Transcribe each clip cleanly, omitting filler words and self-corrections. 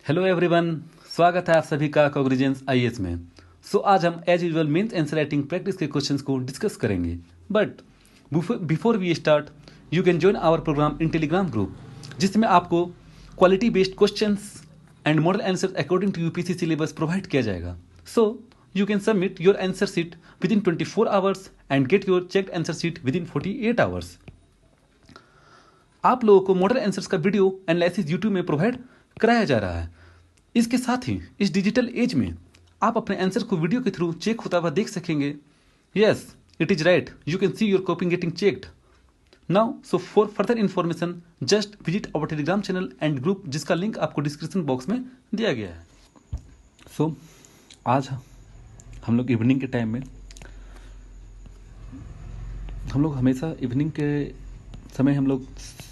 Hello everyone, स्वागत है आप सभी का कॉग्निजेंस आईएएस में। आज हम as usual mains answer writing practice के क्वेश्चंस को डिस्कस करेंगे। But before we start, you can join our programme in Telegram group, जिसमें आपको quality based questions and model answer according to UPSC syllabus provide किया जाएगा। So you can submit your answer sheet within 24 hours and get your checked answer sheet within 48 hours. आप लोगों को model answers का video analysis YouTube में provide कराया जा रहा है। इसके साथ ही इस डिजिटल एज में आप अपने आंसर को वीडियो के थ्रू चेक होता हुआ देख सकेंगे। Yes, it is right, you can see your copy getting checked now. So for further information just visit our Telegram channel and group, जिसका लिंक आपको डिस्क्रिप्शन बॉक्स में दिया गया है। आज हम लोग इवनिंग के टाइम में हम लोग हमेशा इवनिंग के समय हम लोग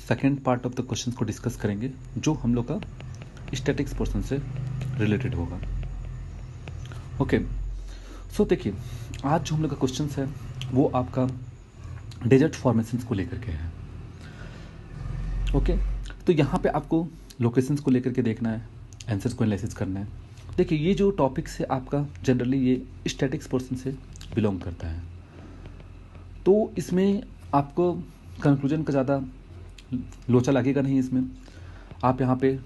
second part of the question को डिस्कस करेंगे, जो हम लोग का स्टैटिक्स पोर्शन से रिलेटेड होगा। ओके, सो देखिए, आज जो हम लोग का क्वेश्चन है वो आपका डेजर्ट फॉर्मेशंस को लेकर के है। ओके, तो यहाँ पे आपको लोकेशंस को लेकर के देखना है, आंसर्स को एनालिसिस करना है। देखिए, ये जो टॉपिक्स है आपका जनरली ये स्टैटिक्स पोर्शन से बिलोंग करता है, तो इसमें आपको कंक्लूजन का ज़्यादा लोचा लगेगा नहीं। इसमें आप यहाँ पे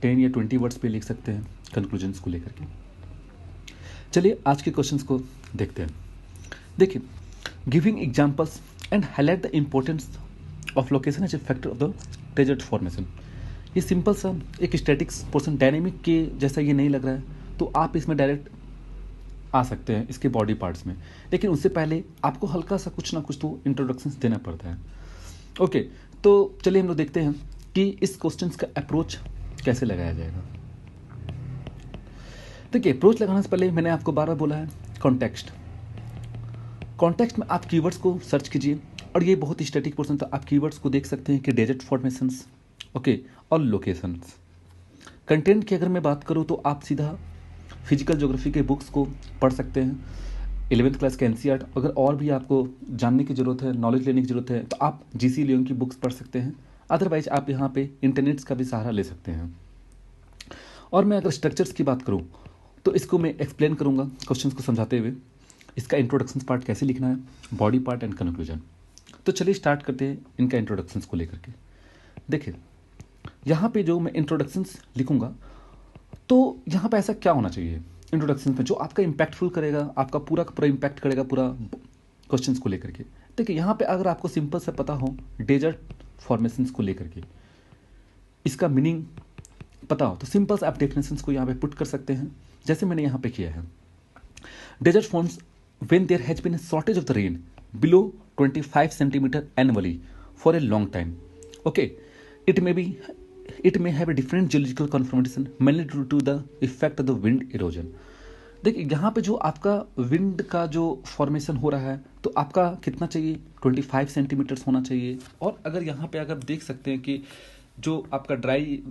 10 या 20 वर्ड्स पे लिख सकते हैं कंक्लूजन्स को लेकर के। चलिए आज के क्वेश्चंस को देखते हैं। देखिए, giving examples and highlight the importance of location as a factor of the desert formation. ये सिंपल सा एक स्टैटिक्स पोर्शन डायनेमिक के जैसा ये नहीं लग रहा है, तो आप इसमें डायरेक्ट आ सकते हैं इसके बॉडी पार्ट्स में, लेकिन उससे पहले आपको हल्का सा कुछ ना कुछ तो इंट्रोडक्शन देना पड़ता है। ओके, तो चलिए हम लोग देखते हैं कि इस क्वेश्चन का अप्रोच कैसे लगाया जाएगा। देखिए, अप्रोच लगाने से पहले मैंने आपको बार बार बोला है कॉन्टेक्स्ट। कॉन्टेक्स्ट में आप कीवर्ड्स को सर्च कीजिए, और ये बहुत ही स्टैटिक पोर्शन, तो आप कीवर्ड्स को देख सकते हैं कि डेजर्ट फॉर्मेशंस, ओके, और लोकेशंस। कंटेंट की अगर मैं बात करूँ तो आप सीधा फिजिकल ज्योग्राफी के बुक्स को पढ़ सकते हैं, 11th क्लास के एनसीईआरटी। अगर और भी आपको जानने की ज़रूरत है, नॉलेज लेने की ज़रूरत है, तो आप जीसी लियोन की बुक्स पढ़ सकते हैं। अदरवाइज आप यहाँ पे इंटरनेट्स का भी सहारा ले सकते हैं। और मैं अगर स्ट्रक्चर्स की बात करूँ तो इसको मैं एक्सप्लेन करूँगा क्वेश्चंस को समझाते हुए। इसका इंट्रोडक्शन पार्ट कैसे लिखना है, बॉडी पार्ट एंड कंक्लूजन। तो चलिए स्टार्ट करते हैं इनका इंट्रोडक्शंस को लेकर के। देखिए, यहाँ पे जो मैं इंट्रोडक्शंस लिखूँगा, तो यहाँ पे ऐसा क्या होना चाहिए इंट्रोडक्शन में जो आपका इम्पैक्टफुल करेगा, आपका पूरा का पूरा इम्पैक्ट करेगा पूरा क्वेश्चंस को लेकर के। देखिए, यहाँ पे अगर आपको सिंपल से पता हो डेजर्ट फॉर्मेशंस को लेकर के इसका मीनिंग पता हो, तो सिंपल से आप डेफिनेशंस को यहाँ पे पुट कर सकते हैं, जैसे मैंने यहाँ पे किया है। Desert forms when there has been a shortage of the rain below 25 centimetre annually for a long time. Okay, it may have a different geological conformation mainly due to the effect of the wind erosion। देखिए, यहाँ पे जो आपका wind का जो formation हो रहा है, तो आपका कितना चाहिए, 25 सेंटीमीटर्स होना चाहिए। और अगर यहाँ पे अगर देख सकते हैं कि जो आपका ड्राई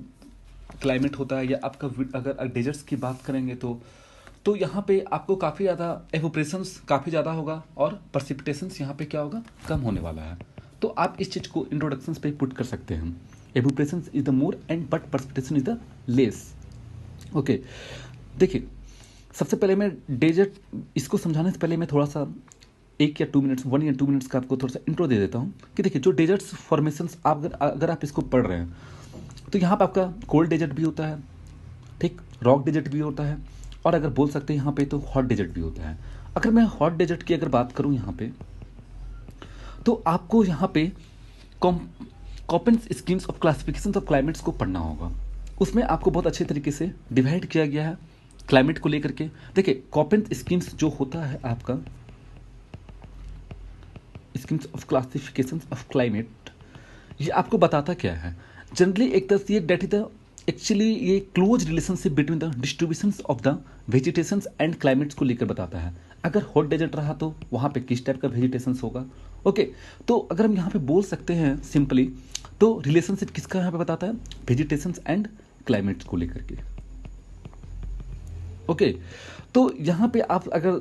क्लाइमेट होता है, या आपका अगर डेजर्ट्स की बात करेंगे तो यहाँ पे आपको काफ़ी ज़्यादा एवोपरेशंस काफ़ी ज़्यादा होगा, और प्रसिपिटेशंस यहाँ पे क्या होगा, कम होने वाला है। तो आप इस चीज़ को इंट्रोडक्शंस पे पुट कर सकते हैं। Evaporation is the more and but precipitation is the less. Okay, देखिए, सबसे पहले मैं डेजर्ट इसको समझाने से पहले मैं थोड़ा सा 1 या 2 मिनट्स 1 या 2 मिनट्स का आपको थोड़ा सा इंट्रो दे देता हूँ कि देखिए, जो डेजर्ट्स फॉर्मेशंस आप अगर आप इसको पढ़ रहे हैं, तो यहाँ पर आपका कोल्ड डेजर्ट भी होता है, ठीक, रॉक डेजर्ट भी होता है, और अगर बोल सकते हैं यहाँ पे तो हॉट डेजर्ट भी होता है। अगर मैं हॉट डेजर्ट की अगर बात करूँ यहाँ पे, तो आपको यहाँ पे Koppen's schemes of classification of climates को पढ़ना होगा। उसमें आपको बहुत अच्छे तरीके से डिवाइड किया गया है क्लाइमेट को लेकर के। देखिए, कॉपेंस स्कीम्स जो होता है आपका schemes of classification of climate, ये आपको बताता क्या है, जनरली एक तरह से डेट इज द एक्चुअली ये close relationship between the distribution of the vegetation and climates को लेकर बताता है। अगर हॉट डेजर्ट रहा तो वहाँ पे किस टाइप का वेजिटेशन होगा। ओके, तो अगर हम यहाँ पे बोल सकते हैं सिंपली, तो रिलेशनशिप किसका यहाँ पे बताता है, वेजिटेशन एंड क्लाइमेट्स को लेकर के। ओके, तो यहाँ पे आप अगर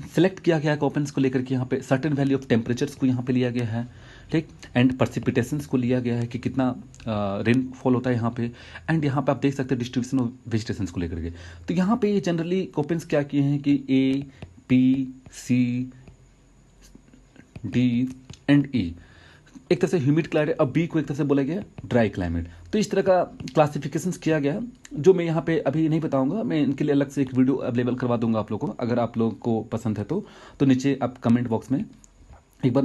सिलेक्ट किया गया है कॉपेंस को लेकर के, यहाँ पे सर्टेन वैल्यू ऑफ टेम्परेचर्स को यहाँ पे लिया गया है, ठीक। एंड पर्सिपिटेशंस को लिया गया है कि कितना रेनफॉल होता है यहाँ पे। एंड यहाँ पे आप देख सकते हैं डिस्ट्रीब्यूशन ऑफ वेजिटेशंस को लेकर के। तो यहाँ पे ये जनरली कोपेंस क्या किए हैं कि ए, बी, सी, डी एंड ई एक तरह से ह्यूमिड क्लाइमेट, अब बी को एक तरह से बोला गया ड्राई क्लाइमेट। तो इस तरह का क्लासिफिकेशंस किया गया, जो मैं यहाँ पे अभी नहीं बताऊंगा, मैं इनके लिए अलग से एक वीडियो अवेलेबल करवा दूंगा आप लोगों को, अगर आप लोगों को पसंद है तो नीचे आप कमेंट बॉक्स में एक बार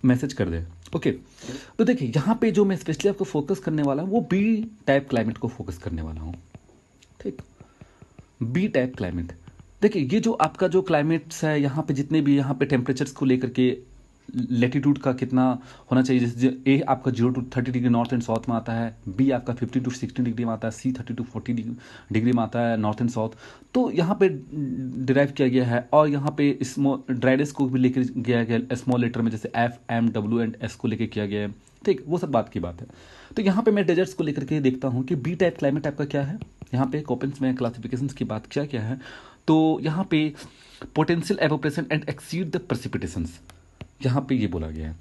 मैसेज कर दें। ओके, तो देखिए यहाँ पे जो मैं स्पेशली आपको फोकस करने वाला हूँ वो बी टाइप क्लाइमेट को फोकस करने वाला हूँ। ठीक, बी टाइप क्लाइमेट। देखिए ये जो आपका जो क्लाइमेट्स है यहाँ पे, जितने भी यहाँ पे टेम्परेचर्स को लेकर के लेटीट्यूड का कितना होना चाहिए, जैसे ए आपका 0 to 30 degree north and south में आता है, बी आपका 50 to 60 डिग्री में आता है, सी 30 to 40 डिग्री में आता है नॉर्थ एंड साउथ। तो यहाँ पे डिराइव किया गया है। और यहाँ पे स्मॉल ड्राइडेस को भी लेकर गया गया स्मॉल लेटर में, जैसे F, M, W and S को लेकर किया गया है। ठीक, वो सब बात की बात है। तो यहाँ पे मैं डेजर्ट्स को लेकर के देखता हूँ कि बी टाइप क्लाइमेट आपका क्या है। यहाँ पे कोपेंस में क्लासिफिकेशंस की बात क्या है, तो यहाँ पे potential evaporation and exceed the precipitations, यहाँ पे ये बोला गया है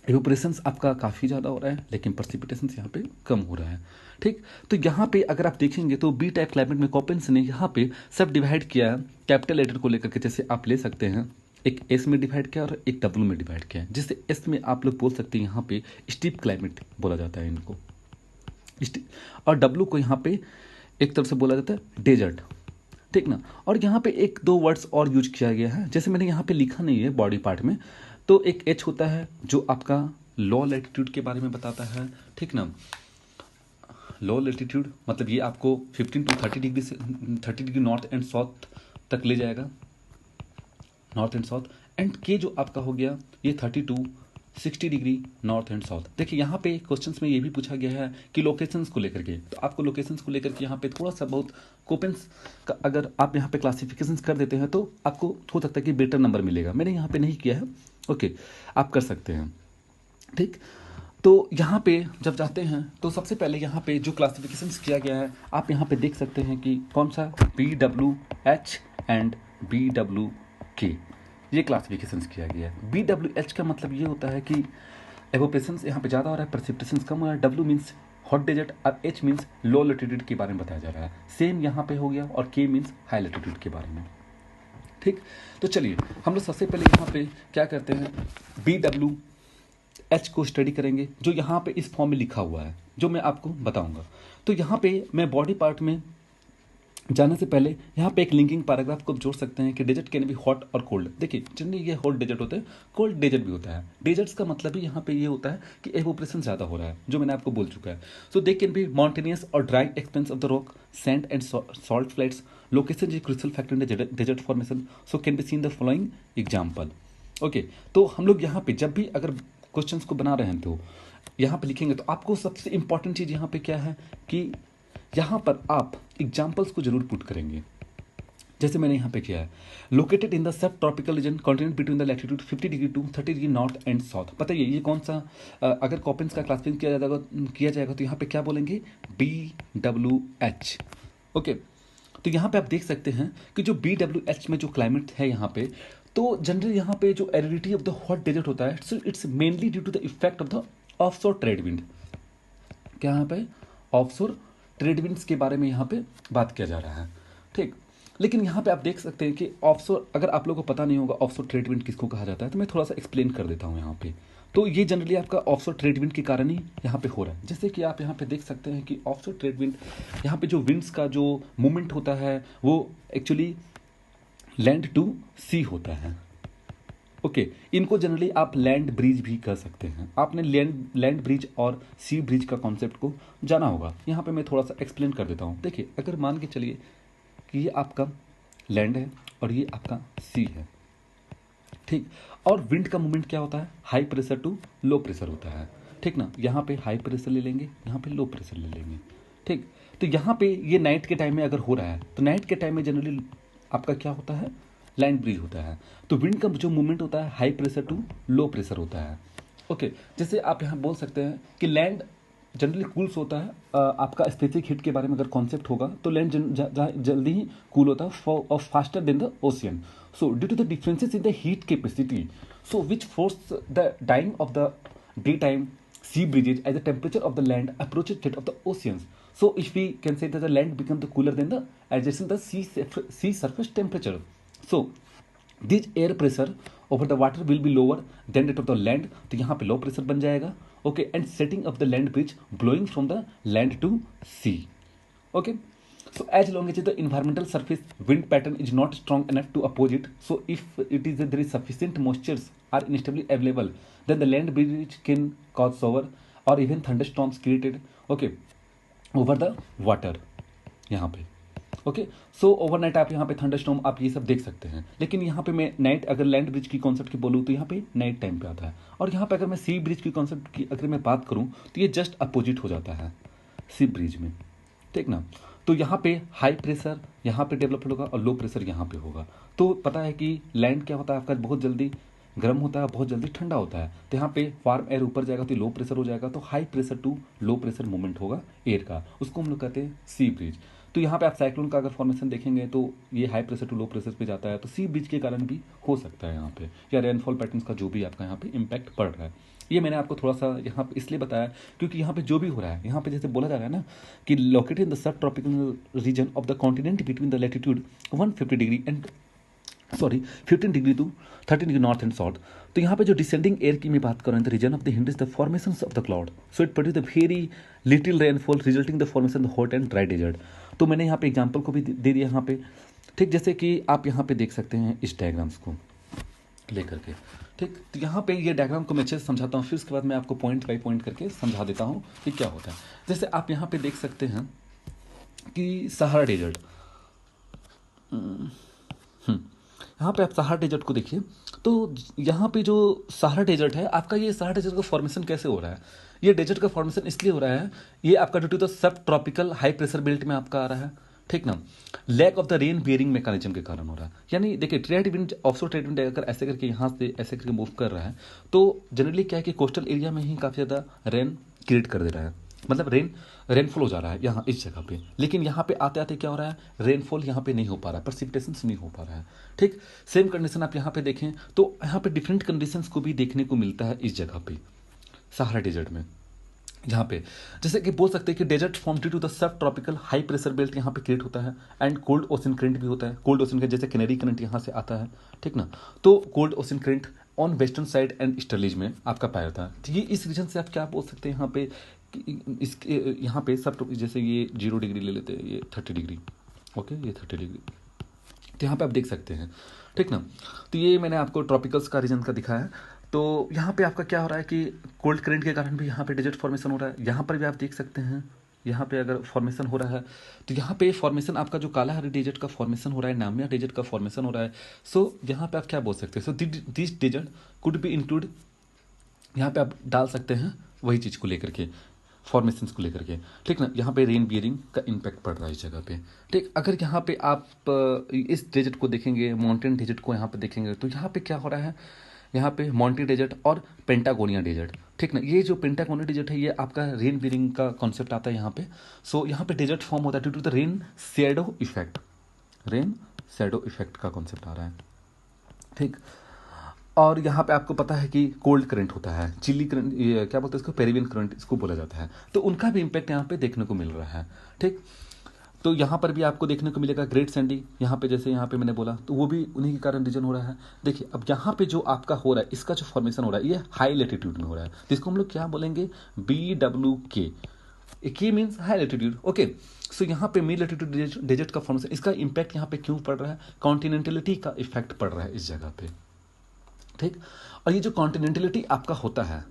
एवोपरेशंस आपका काफ़ी ज़्यादा हो रहा है लेकिन प्रेसिपिटेशंस यहाँ पे कम हो रहा है। ठीक, तो यहाँ पे अगर आप देखेंगे तो बी टाइप क्लाइमेट में कोपेंस ने यहाँ पे सब डिवाइड किया है कैपिटल लेटर को लेकर के। जैसे आप ले सकते हैं एक एस में डिवाइड किया और एक डब्ल्यू में डिवाइड किया है, जिससे एस में आप लोग बोल सकते हैं यहाँ पे स्टीप क्लाइमेट बोला जाता है इनको, और डब्ल्यू को यहाँ पे एक तरफ से बोला जाता है डेजर्ट। ठीक ना, और यहाँ पे एक दो वर्ड्स और यूज किया गया है, जैसे मैंने यहाँ पे लिखा नहीं है बॉडी पार्ट में। तो एक एच होता है जो आपका लो लैटिट्यूड के बारे में बताता है। ठीक ना, लो लैटिट्यूड मतलब ये आपको 15 to 30 डिग्री से 30 डिग्री नॉर्थ एंड साउथ तक ले जाएगा, नॉर्थ एंड साउथ। एंड के जो आपका हो गया ये 30 to 60 degree north and south. देखिए यहाँ पे क्वेश्चंस में ये भी पूछा गया है कि लोकेशंस को लेकर के, तो आपको लोकेशंस को लेकर के यहाँ पे थोड़ा सा बहुत कोपेंस का अगर आप यहाँ पे क्लासिफिकेशंस कर देते हैं तो आपको हो सकता है कि बेटर नंबर मिलेगा। मैंने यहाँ पे नहीं किया है, ओके, आप कर सकते हैं। ठीक, तो यहाँ पे जब जाते हैं तो सबसे पहले यहाँ पे जो क्लासिफिकेशंस किया गया है आप यहाँ पे देख सकते हैं कि कौन सा BWH एंड BWK, ये क्लासिफिकेशंस किया गया है। BWH का मतलब ये होता है कि एवोपरेशंस यहाँ पे ज़्यादा हो रहा है, प्रेसिपिटेशंस कम हो रहा है। W मीन्स हॉट डेजर्ट और H मीन्स लो लैटिट्यूड के बारे में बताया जा रहा है। सेम यहाँ पे हो गया, और K मीन्स हाई लैटिट्यूड के बारे में। ठीक, तो चलिए हम लोग सबसे पहले यहाँ पे क्या करते हैं, BWH को स्टडी करेंगे, जो यहाँ पे इस फॉर्म में लिखा हुआ है जो मैं आपको बताऊंगा। तो यहाँ पे मैं बॉडी पार्ट में जाने से पहले यहाँ पे एक लिंकिंग पैराग्राफ को जोड़ सकते हैं कि डेजर्ट कैन बी हॉट और कोल्ड। देखिए जनरली ये हॉट डेजर्ट होता है, कोल्ड डेजर्ट भी होता है। डेजर्ट्स का मतलब ही यहाँ पे ये होता है कि एवोपरेशन ज़्यादा हो रहा है, जो मैंने आपको बोल चुका है। So they can be mountainous और dry expanse of the rock, sand and salt flats. Location is crucial factor in the desert formation, so can be seen the following example. Okay, तो हम लोग यहाँ पे जब भी अगर क्वेश्चन को बना रहे हैं तो यहाँ पे लिखेंगे तो आपको सबसे इंपॉर्टेंट चीज़ यहाँ पे क्या है कि यहाँ पर आप एग्जाम्पल्स को जरूर पुट करेंगे। जैसे मैंने यहाँ पे किया है, located in the sub tropical region continent between the latitude 50 degree to 30 degree north and south. बताइए ये कौन सा, अगर कोपेंस का क्लासिफिकेशन किया जाएगा तो यहाँ पे क्या बोलेंगे, BWH। ओके, तो यहाँ पे आप देख सकते हैं कि जो BWH में जो क्लाइमेट है यहाँ पे, तो जनरली यहाँ पे जो aridity of the hot desert होता है, so it's mainly due to the effect of the offshore trade wind. क्या यहाँ पे ऑफशोर ट्रेड विंड्स के बारे में यहाँ पे बात किया जा रहा है। ठीक, लेकिन यहाँ पे आप देख सकते हैं कि ऑफशोर, अगर आप लोगों को पता नहीं होगा ऑफशोर ट्रेड विंड किसको कहा जाता है, तो मैं थोड़ा सा एक्सप्लेन कर देता हूँ यहाँ पे। तो ये जनरली आपका ऑफशोर ट्रेड विंड के कारण ही यहाँ पे हो रहा है। जैसे कि आप यहाँ पे देख सकते हैं कि ऑफशोर ट्रेड विंड, यहाँ पे जो विंड्स का जो मूवमेंट होता है वो एक्चुअली लैंड टू सी होता है। ओके, इनको जनरली आप लैंड ब्रिज भी कह सकते हैं। आपने लैंड ब्रिज और सी ब्रिज का कॉन्सेप्ट को जाना होगा। यहाँ पे मैं थोड़ा सा एक्सप्लेन कर देता हूँ। देखिए अगर मान के चलिए कि ये आपका लैंड है और ये आपका सी है, ठीक, और विंड का मूवमेंट क्या होता है, high pressure to low pressure होता है। ठीक ना, यहाँ पे हाई प्रेशर ले लेंगे, यहाँ पे लो प्रेशर ले लेंगे। ठीक, तो यहाँ पे ये नाइट के टाइम में अगर हो रहा है तो नाइट के टाइम में जनरली आपका क्या होता है, लैंड ब्रिज होता है। तो विंड का जो मूवमेंट होता है high pressure to low pressure होता है। ओके, जैसे आप यहाँ बोल सकते हैं कि लैंड जनरली कूल्स होता है। आपका स्पेसिफिक हीट के बारे में अगर कॉन्सेप्ट होगा तो लैंड जल्दी ही कूल होता है और faster than the ocean. So due to the differences in the heat capacity, so which force the dying of the daytime sea breezes as the temperature of the land approaches that of the oceans. So if we can say that the land becomes the cooler than the adjacent the sea surface temperature. So this air pressure over the water will be lower than that of the land, तो यहाँ पे low pressure बन जाएगा. Okay, and setting of the land breeze blowing from the land to sea. Okay, so as long as the environmental surface wind pattern is not strong enough to oppose it, so if it is there is sufficient moistures are instably available, then the land breeze can cause shower or even thunderstorms created, okay, over the water यहाँ पे. Okay, सो overnight आप यहाँ पे thunderstorm आप ये सब देख सकते हैं. लेकिन यहाँ पे मैं नाइट अगर लैंड ब्रिज की कॉन्सेप्ट की बोलूँ तो यहाँ पे नाइट टाइम पे आता है. और यहाँ पे अगर मैं सी ब्रिज की कॉन्सेप्ट की अगर मैं बात करूँ तो ये जस्ट अपोजिट हो जाता है सी ब्रिज में, ठीक ना. तो यहाँ पे हाई प्रेशर यहाँ पे डेवलप होगा और लो प्रेशर यहाँ पे होगा. तो पता है कि लैंड क्या होता है आपका, बहुत जल्दी गर्म होता है, बहुत जल्दी ठंडा होता है. तो यहाँ पे वार्म एयर ऊपर जाएगा तो लो प्रेशर हो जाएगा, तो high pressure to low pressure movement होगा एयर का, उसको हम लोग कहते हैं सी ब्रिज. तो यहाँ पे आप साइक्लोन का अगर फॉर्मेशन देखेंगे तो ये high pressure to low pressure पे जाता है, तो सी ब्रिज के कारण भी हो सकता है यहाँ पे, या रेनफॉल पैटर्न्स का जो भी आपका यहाँ पे इम्पैक्ट पड़ रहा है. ये मैंने आपको थोड़ा सा यहाँ पे इसलिए बताया क्योंकि यहाँ पे जो भी हो रहा है, यहाँ पे जैसे बोला जा रहा है ना कि located in the sub tropical region of the continent between the latitude 150 degree and 15 degree to 13 degree north and south. तो यहाँ पे जो डिसेंडिंग एयर की मैं बात कर रहा हूँ, the region of the hind is the formations of the cloud, so it produce the very little rainfall resulting the formation the hot and dry desert. तो मैंने यहाँ पे एग्जाम्पल को भी दे दिया यहाँ पे, ठीक, जैसे कि आप यहाँ पे देख सकते हैं इस डायग्राम्स को लेकर के, ठीक. तो यहाँ पे ये डायग्राम को मैं अच्छे से समझाता हूँ, फिर उसके बाद मैं आपको पॉइंट बाई पॉइंट करके समझा देता हूँ कि क्या होता है. जैसे आप यहाँ पे देख सकते हैं कि सहारा डेजर्ट, यहाँ पे आप सहारा डेजर्ट को देखिए. तो यहाँ पे जो सहारा डेजर्ट है आपका, ये सहारा डेजर्ट का फॉर्मेशन कैसे हो रहा है, ये डेजर्ट का फॉर्मेशन इसलिए हो रहा है, ये आपका due to the sub tropical high pressure belt में आपका आ रहा है, ठीक ना. Lack of the rain bearing mechanism के कारण हो रहा है. यानी देखिए trade wind, offshore trade wind अगर ऐसे करके यहाँ से ऐसे करके मूव कर रहा है तो जनरली क्या है कि कोस्टल एरिया में ही काफ़ी ज़्यादा रेन क्रिएट कर दे रहा है, मतलब रेनफॉल हो जा रहा है यहाँ इस जगह पे. लेकिन यहाँ पे आते आते क्या हो रहा है, रेनफॉल यहाँ पे नहीं हो पा रहा है, प्रेसिपिटेशन नहीं हो पा रहा है, ठीक. सेम कंडीशन आप यहाँ पे देखें तो यहाँ पे डिफरेंट कंडीशंस को भी देखने को मिलता है इस जगह पे सहारा डेजर्ट में. यहाँ पे जैसे कि बोल सकते हैं कि desert form due to the sub tropical high pressure belt यहाँ पे क्रिएट होता है, एंड कोल्ड ओशन करंट भी होता है. कोल्ड ओशन करंट जैसे कैनेरी करंट यहाँ से आता है, ठीक ना. तो cold ocean current on western side and easterlies में आपका पाया जाता है. तो ये इस रीजन से आप क्या बोल सकते हैं यहाँ पे, इसके यहाँ पे सब जैसे ये 0 डिग्री ले लेते हैं, ये 30 डिग्री, ओके, ये 30 डिग्री, तो यहाँ पे आप देख सकते हैं, ठीक ना. तो ये मैंने आपको ट्रॉपिकल्स का रीजन का दिखाया है. तो यहाँ पे आपका क्या हो रहा है कि कोल्ड करंट के कारण भी यहाँ पे डेजर्ट फॉर्मेशन हो रहा है. यहाँ पर भी आप देख सकते हैं, यहाँ पे अगर फॉर्मेशन हो रहा है तो यहाँ पे फॉर्मेशन आपका जो कालाहारी डेजर्ट का फॉर्मेशन हो रहा है, नामिया डेजर्ट का फॉर्मेशन हो रहा है. सो यहाँ पे आप क्या बोल सकते हैं, so this desert could be include, यहाँ पे आप डाल सकते हैं वही चीज़ को लेकर के, फॉर्मेशंस को लेकर के, ठीक ना. यहाँ पे रेन बियरिंग का इम्पैक्ट पड़ रहा है इस जगह पे, ठीक. अगर यहाँ पे आप इस डेजर्ट को देखेंगे, माउंटेन डेजर्ट को यहाँ पे देखेंगे तो यहाँ पे क्या हो रहा है, यहाँ पे माउंटेन डेजर्ट और पेंटागोनिया डेजर्ट, ठीक ना. ये जो पेंटागोनिया डेजर्ट है ये आपका रेन बियरिंग का कॉन्सेप्ट आता है यहाँ पे. सो यहाँ पे डेजर्ट फॉर्म होता है due to the rain shadow effect, rain shadow effect का कॉन्सेप्ट आ रहा है, ठीक. और यहाँ पे आपको पता है कि कोल्ड करंट होता है, चिली करंट, ये क्या बोलते हैं इसको, पेरिवियन करंट इसको बोला जाता है. तो उनका भी इम्पैक्ट यहाँ पे देखने को मिल रहा है, ठीक. तो यहाँ पर भी आपको देखने को मिलेगा ग्रेट सैंडी, यहाँ पे जैसे यहाँ पे मैंने बोला तो वो भी उन्हीं के कारण रीजन हो रहा है. देखिए अब यहाँ पे जो आपका हो रहा है, इसका जो फॉर्मेशन हो रहा है ये हाई लेटीट्यूड में हो रहा है, जिसको हम लोग क्या बोलेंगे, BWK. के मीन्स हाई लेटीट्यूड, ओके. सो यहाँ पे मिड लेटीट्यूड डेजर्ट का फॉर्मेशन, इसका इम्पैक्ट यहाँ पे क्यों पड़ रहा है, कॉन्टिनेंटलिटी का इफेक्ट पड़ रहा है इस जगह पे, ठीक. और ये जो कॉन्टिनेंटलिटी आपका होता है,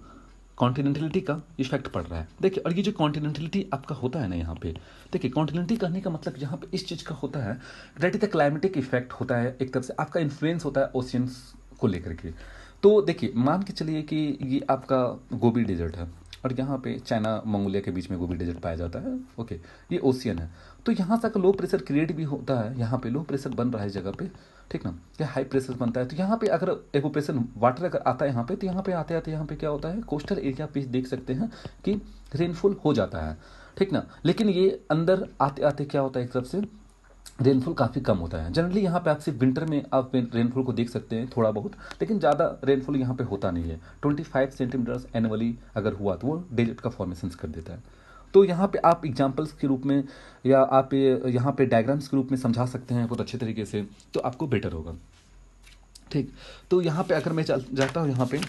कॉन्टिनेंटलिटी का इफेक्ट पड़ रहा है. देखिए और ये जो कॉन्टिनेंटलिटी आपका होता है ना यहाँ पे, देखिए कॉन्टिनेंटलिटी कहने का मतलब यहाँ पे इस चीज़ का होता है, that is the climatic effect होता है, एक तरफ से आपका इन्फ्लुएंस होता है ओशियंस को लेकर के. तो देखिए मान के चलिए कि ये आपका गोबी डेजर्ट है और यहाँ पे चाइना मंगोलिया के बीच में गोबी डेजर्ट पाया जाता है, ओके, ये ओशियन है. तो यहाँ तक लो प्रेशर क्रिएट भी होता है, यहाँ पे लो प्रेशर बन रहा है इस जगह पे, ठीक ना. क्या हाई प्रेशर बनता है, तो यहाँ पे अगर एवोपोरेशन वाटर अगर आता है यहाँ पे, तो यहाँ पे आते आते यहाँ पे क्या होता है, कोस्टल एरिया पे देख सकते हैं कि रेनफॉल हो जाता है, ठीक ना. लेकिन ये अंदर आते आते क्या होता है, एक तरफ से रेनफॉल काफ़ी कम होता है। जनरली यहाँ पे आप सिर्फ विंटर में आप रेनफॉल को देख सकते हैं थोड़ा बहुत, लेकिन ज़्यादा रेनफॉल यहाँ पे होता नहीं है। 25 सेंटीमीटर्स एनुअली अगर हुआ तो वो डेजर्ट का फॉर्मेशन कर देता है। तो यहाँ पे आप एग्जाम्पल्स के रूप में या आप यहाँ पे डायग्राम्स के रूप में समझा सकते हैं बहुत अच्छे तरीके से, तो आपको बेटर होगा। ठीक, तो यहाँ पे अगर मैं जाता हूँ यहाँ पे,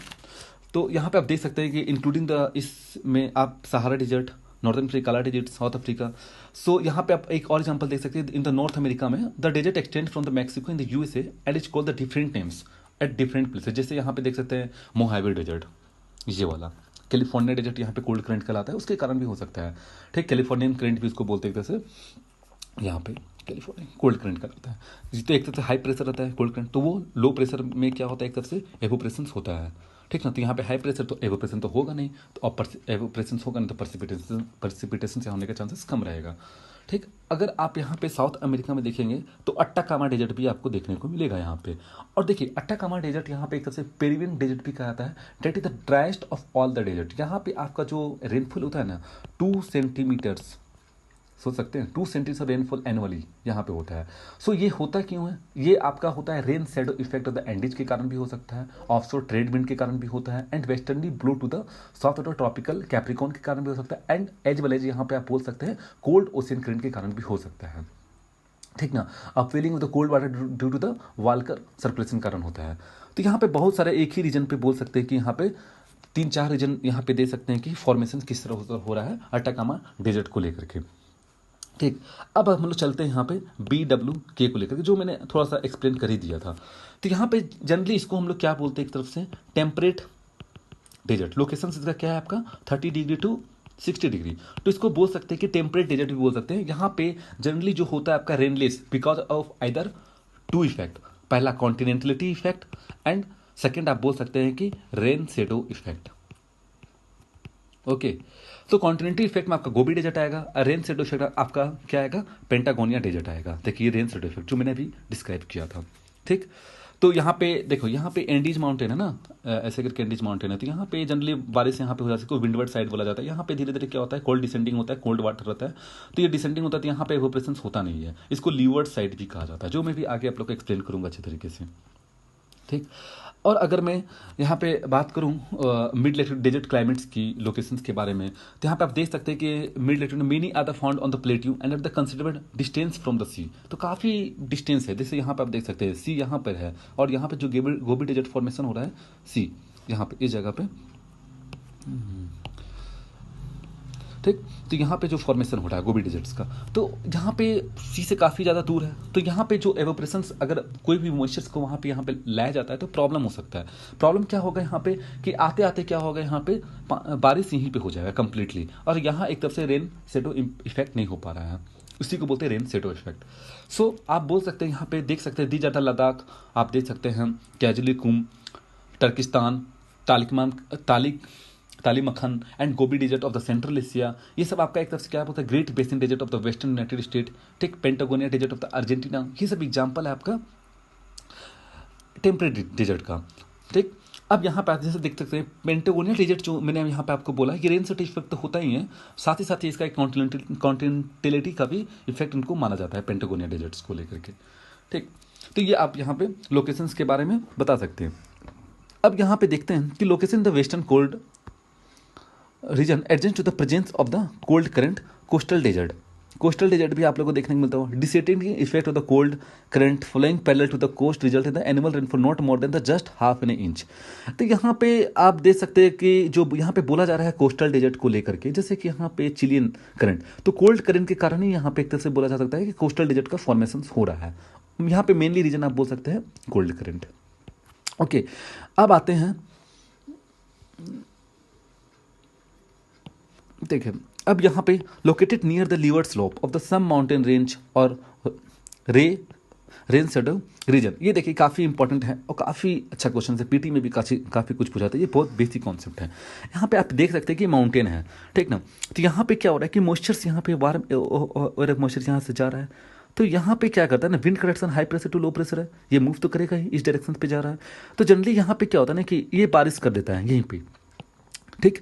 तो यहाँ पे आप देख सकते हैं कि इंक्लूडिंग द इसमें आप सहारा डिजर्ट, नॉर्थन अफ्रीका, काला डिजर्ट, साउथ अफ्रीका। सो यहाँ पे आप एक और एग्जांपल देख सकते हैं इन द नॉर्थ अमेरिका में the desert extend from the Mexico in the USA and is called the different names at different places. जैसे यहाँ पे देख सकते हैं मोहावे डेजर्ट, ये वाला कैलिफोर्निया डेजर्ट यहाँ पे कोल्ड करंट कहलाता है, उसके कारण भी हो सकता है। ठीक, कैलिफोर्नियन करंट भी उसको बोलते हैं एक तरह से, यहाँ पे कैलिफोर्निया कोल्ड करंट कहलाता है। तो एक तरह से हाई प्रेशर रहता है कोल्ड करंट, तो वो लो प्रेशर में क्या होता है एक तरफ से एवोप्रेशन होता है। ठीक ना, तो यहाँ पे हाई प्रेशर तो एवोप्रेशन तो होगा नहीं, तो अब एवोप्रेशन होगा नहीं तो परसिपिटेशन से होने का चांसेस कम रहेगा। ठीक, अगर आप यहाँ पे साउथ अमेरिका में देखेंगे तो अट्टाकामा डेजर्ट भी आपको देखने को मिलेगा यहाँ पे। और देखिए अट्टाकामा डेजर्ट यहाँ पे एक तरह से पेरिवियन डेजर्ट भी कहा जाता है। That is the driest of all the desert. यहाँ पे आपका जो रेनफॉल होता है ना 2 सेंटीमीटर्स, सोच सकते हैं 2 सेंटीमीटर रेनफॉल एनुअली यहाँ पे होता है। सो ये होता क्यों है? ये आपका होता है rain shadow effect of the Andes के कारण भी हो सकता है, ऑफशोर ट्रेड विंड के कारण भी होता है, and westerly blow to the south of tropical Capricorn के कारण भी हो सकता है, एंड एज वेल एज यहाँ पे आप बोल सकते हैं कोल्ड ओशियन करंट के कारण भी हो सकता है। ठीक ना, upwelling of the cold water due to the Walker circulation कारण होता है। तो यहाँ पे बहुत सारे एक ही रीजन पे बोल सकते हैं कि यहाँ पे 3-4 रीजन यहाँ पे दे सकते हैं कि फॉर्मेशन किस तरह हो रहा है अट्टाकामा डेजर्ट को लेकर के। ठीक, अब हम लोग चलते हैं यहाँ पे BWK को लेकर के, जो मैंने थोड़ा सा एक्सप्लेन कर ही दिया था। तो यहाँ पे जनरली इसको हम लोग क्या बोलते हैं एक तरफ से टेम्परेट डेजर्ट। लोकेशन इसका क्या है आपका 30 डिग्री टू 60 डिग्री, तो इसको बोल सकते हैं कि टेम्परेट डेजर्ट भी बोल सकते हैं। यहाँ पे जनरली जो होता है आपका rainless because of either 2 effect, पहला कॉन्टिनेंटलिटी इफेक्ट एंड सेकेंड आप बोल सकते हैं कि रेन शेडो इफेक्ट। ओके, तो कॉन्टिनेंटल इफेक्ट में आपका गोबी डेजर्ट आएगा, रेन शेडो इफेक्ट आपका क्या आएगा पेंटागोनिया डेजर्ट आएगा। देखिए रेन शेडो इफेक्ट जो मैंने अभी डिस्क्राइब किया था। ठीक, तो यहाँ पे देखो यहाँ पे एंडीज माउंटेन है ना, ऐसे करके एंडीज माउंटेन है, तो यहाँ पे जनरली बारिश यहाँ पे हो जाती है, विंडवर्ड साइड बोला जाता है। यहाँ पे धीरे धीरे क्या होता है कोल्ड डिसेंडिंग होता है, कोल्ड वाटर रहता है, तो ये डिसेंडिंग होता है, तो यहाँ पे इवेपोरेशन होता नहीं है, इसको लीवर्ड साइड भी कहा जाता है, जो मैं भी आगे आप लोग को एक्सप्लेन करूंगा अच्छे तरीके से। ठीक, और अगर मैं यहाँ पे बात करूँ मिड लेटिट्यूड डेजर्ट क्लाइमेट्स की लोकेशंस के बारे में, तो यहाँ पे आप देख सकते हैं कि mid latitude many are the found on the plateau and at the considerable distance from the sea. तो काफ़ी डिस्टेंस है, जैसे यहाँ पे आप देख सकते हैं सी यहाँ पर है, और यहाँ पे जो गोबी डेजर्ट फॉर्मेशन हो रहा है सी यहाँ पे इस जगह पे। ठीक, तो यहाँ पे जो फॉर्मेशन हो रहा है गोबी डेजर्ट्स का, तो यहाँ पे सी से काफ़ी ज़्यादा दूर है, तो यहाँ पे जो एवोपरेशंस अगर कोई भी मॉइस्चर्स को वहाँ पे यहाँ पे लाया जाता है तो प्रॉब्लम हो सकता है। प्रॉब्लम क्या होगा यहाँ पे कि आते आते क्या होगा यहाँ पे बारिश यहीं पे हो जाएगा कंप्लीटली, और यहाँ एक तरफ से रेन शेडो इफेक्ट नहीं हो पा रहा है, उसी को बोलते हैं रेन शेडो इफेक्ट। सो आप बोल सकते हैं यहाँ पे देख सकते हैं दी जाता लद्दाख, आप देख सकते हैं Kyzylkum, Turkestan, Taklamakan and Gobi desert of the Central Asia, ये सब आपका एक तरफ से क्या होता है great basin desert of the western United State. ठीक, Patagonia desert of the Argentina, ये सब एग्जाम्पल है आपका टेम्परेट डेजर्ट का। ठीक, अब यहाँ पे आप जैसे देख सकते हैं पेंटागोनिया डेजर्ट जो मैंने यहाँ पे आपको बोला ये रेन शेडो इफेक्ट तो होता ही है, साथ ही इसका एक कॉन्टिनेंटलिटी का भी इफेक्ट इनको माना जाता है पेंटागोनिया डेजर्ट्स को लेकर के। ठीक, तो ये आप यहाँ पे लोकेशंस के बारे में बता सकते हैं। अब यहाँ पे देखते हैं कि location in the western cold region adjust to the presence of the cold current coastal desert. Coastal desert भी आप लोगों को देखने को मिलता हो। Descending effect of the cold current flowing parallel to the coast result in the annual rainfall not more than the just half an inch. तो यहाँ पे आप देख सकते हैं कि जो यहाँ पे बोला जा रहा है कोस्टल डेजर्ट को लेकर के, जैसे कि यहाँ पे चिलियन करंट, तो कोल्ड करंट के कारण ही यहाँ पे एक तरह से बोला जा सकता है कि कोस्टल डेजर्ट का फॉर्मेशन हो रहा है। यहाँ पे मेनली रीजन आप बोल सकते हैं कोल्ड करंट। ओके, अब आते हैं देखिए, अब यहाँ पे located near the leeward slope of the some mountain range और रेन शेडो रीजन। ये देखिए काफ़ी इंपॉर्टेंट है और काफ़ी अच्छा क्वेश्चन है, पीटी में भी काफ़ी कुछ पूछा था, ये बहुत बेसिक कॉन्सेप्ट है। यहाँ पे आप देख सकते हैं कि माउंटेन है, ठीक ना, तो यहाँ पे क्या हो रहा है कि मॉइस्चर्स यहाँ पे वार्म और मॉइस्चर यहाँ से जा रहा है, तो यहाँ पे क्या करता है ना wind direction high pressure to low pressure है, ये मूव तो करेगा ही, इस डायरेक्शन पे जा रहा है, तो जनरली यहाँ पे क्या होता है ना कि ये बारिश कर देता है यहीं पे। ठीक,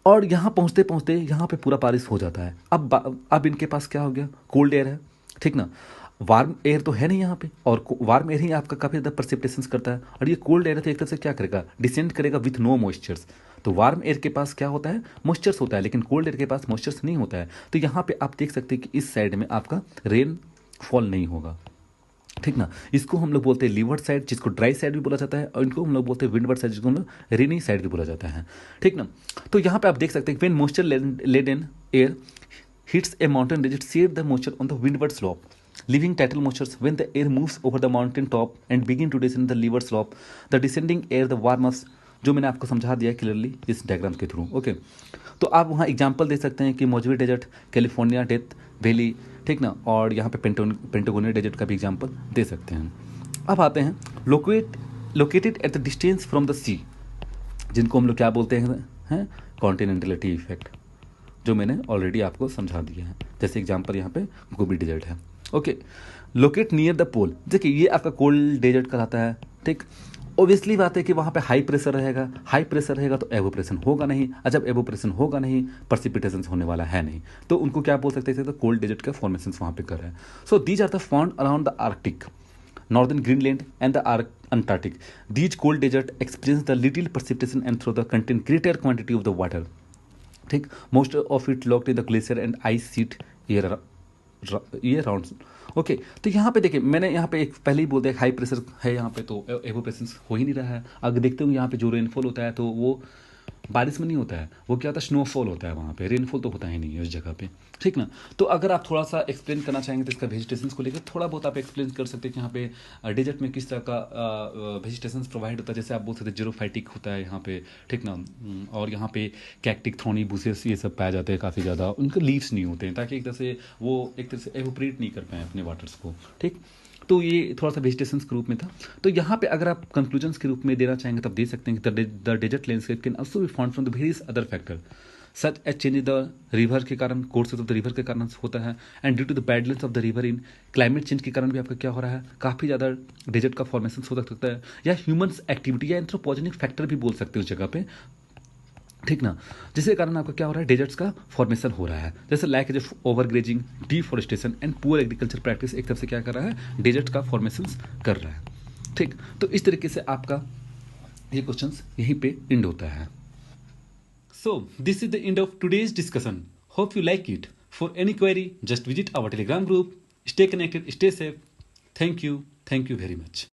और यहाँ पहुँचते पहुँचते यहाँ पे पूरा बारिश हो जाता है। अब इनके पास क्या हो गया कोल्ड एयर है, ठीक ना, वार्म एयर तो है नहीं यहाँ पे, और वार्म एयर ही आपका काफ़ी ज़्यादा परसिपिटेशंस करता है, और ये कोल्ड एयर तो एक तरह से क्या करेगा, डिसेंड करेगा विथ नो मॉइस्चर्स। तो वार्म एयर के पास क्या होता है, मॉइस्चर्स होता है, लेकिन कोल्ड एयर के पास मॉइस्चर्स नहीं होता है। तो यहाँ पे आप देख सकते हैं कि इस साइड में आपका रेन फॉल नहीं होगा, ठीक ना। इसको हम लोग बोलते हैं लीवर्ड साइड, जिसको ड्राई साइड भी बोला जाता है, और इनको हम लोग बोलते हैं विंडवर्ड साइड, जिसको हम लोग रेनी साइड भी बोला जाता है, ठीक ना। तो यहाँ पे आप देख सकते हैं when moisture laden air hits a mountain ridge, it shades the moisture on the windward slope, leaving tidal moistures. When the air moves over the mountain top and begin to descend the leeward slope, the descending air the warmest, जो मैंने आपको समझा दिया clearly इस diagram के through. Okay, तो आप वहाँ एग्जांपल दे सकते हैं कि मोजवे डेजर्ट, कैलिफोर्निया डेथ वैली, ठीक ना, और यहाँ पे पेंटागोनियल डेजर्ट का भी एग्जांपल दे सकते हैं। अब आते हैं located at the distance from the sea, जिनको हम लोग क्या बोलते हैं कॉन्टिनेंटलिटी इफेक्ट, जो मैंने ऑलरेडी आपको समझा दिया है। जैसे एग्जांपल यहाँ पे गोबी डेजर्ट है। ओके, लोकेट नियर द पोल, देखिए ये आपका कोल्ड डेजर्ट कहलाता है, ठीक। ऑब्वियसली बात है कि वहाँ पे हाई प्रेशर रहेगा, हाई प्रेशर रहेगा तो एवोप्रेशन होगा नहीं, और जब एवोप्रेशन होगा नहीं, परसिपिटेशन होने वाला है नहीं, तो उनको क्या बोल सकते हैं, तो कोल्ड डेजर्ट का फॉर्मेशन वहाँ पे कर रहा है। So these are the found around the Arctic, Northern Greenland and the Antarctic. These cold deserts experience the little precipitation and through the contain greater quantity of the water. ठीक, most of it locked in the glacier and ice seat year round. Okay, तो यहाँ पे देखिए मैंने यहाँ पे एक पहले ही बोल दिया हाई प्रेशर है यहाँ पे, तो एवोप्रेशन हो ही नहीं रहा है। अगर देखते हो यहाँ पे जो रेनफॉल होता है तो वो बारिश में नहीं होता है, वो क्या होता है स्नोफॉल होता है वहाँ पे, रेनफॉल तो होता ही नहीं है उस जगह पे, ठीक ना। तो अगर आप थोड़ा सा एक्सप्लेन करना चाहेंगे तो इसका वेजिटेशन को लेकर थोड़ा बहुत आप एक्सप्लेन कर सकते हैं कि यहाँ पे डेजर्ट में किस तरह का वेजिटेशन प्रोवाइड होता है। जैसे आप बोल सकते हैं जीरोफाइटिक होता है यहाँ पे, ठीक ना, और यहाँ पे कैक्टिक, थ्रोनी, बुसेस ये सब पाए जाते हैं काफ़ी ज़्यादा, उनके लीव्स नहीं होते हैं, ताकि एक तरह से वो एक तरह से एवोपरेट नहीं कर पाए अपने वाटर्स को, ठीक। तो ये थोड़ा सा वेजिटेशन के रूप में था। तो यहाँ पे अगर आप कंक्लूजन्स के रूप में देना चाहेंगे तब दे सकते हैं कि the desert landscape can also be found from the various other factor such as change the river के कारण, कोर्स ऑफ द रिवर के कारण होता है, and due to the badlands of the river in climate change के कारण भी आपका क्या हो रहा है, काफ़ी ज़्यादा डेजर्ट का फॉर्मेशन हो सकता है, या ह्यूमन्स एक्टिविटी या एंथ्रोपोजेनिक फैक्टर भी बोल सकते हैं उस जगह पे, ठीक ना, जिसके कारण आपका क्या हो रहा है, डेजर्ट्स का फॉर्मेशन हो रहा है। जैसे लाइक जो overgrazing, deforestation and poor agriculture practice एक तरफ से क्या कर रहा है, डेजर्ट का फॉर्मेशन कर रहा है, ठीक। तो इस तरीके से आपका ये क्वेश्चन यहीं पे एंड होता है। So this is the end of today's discussion, hope you like it. For any query just visit our Telegram group, stay connected, stay safe, thank you very much.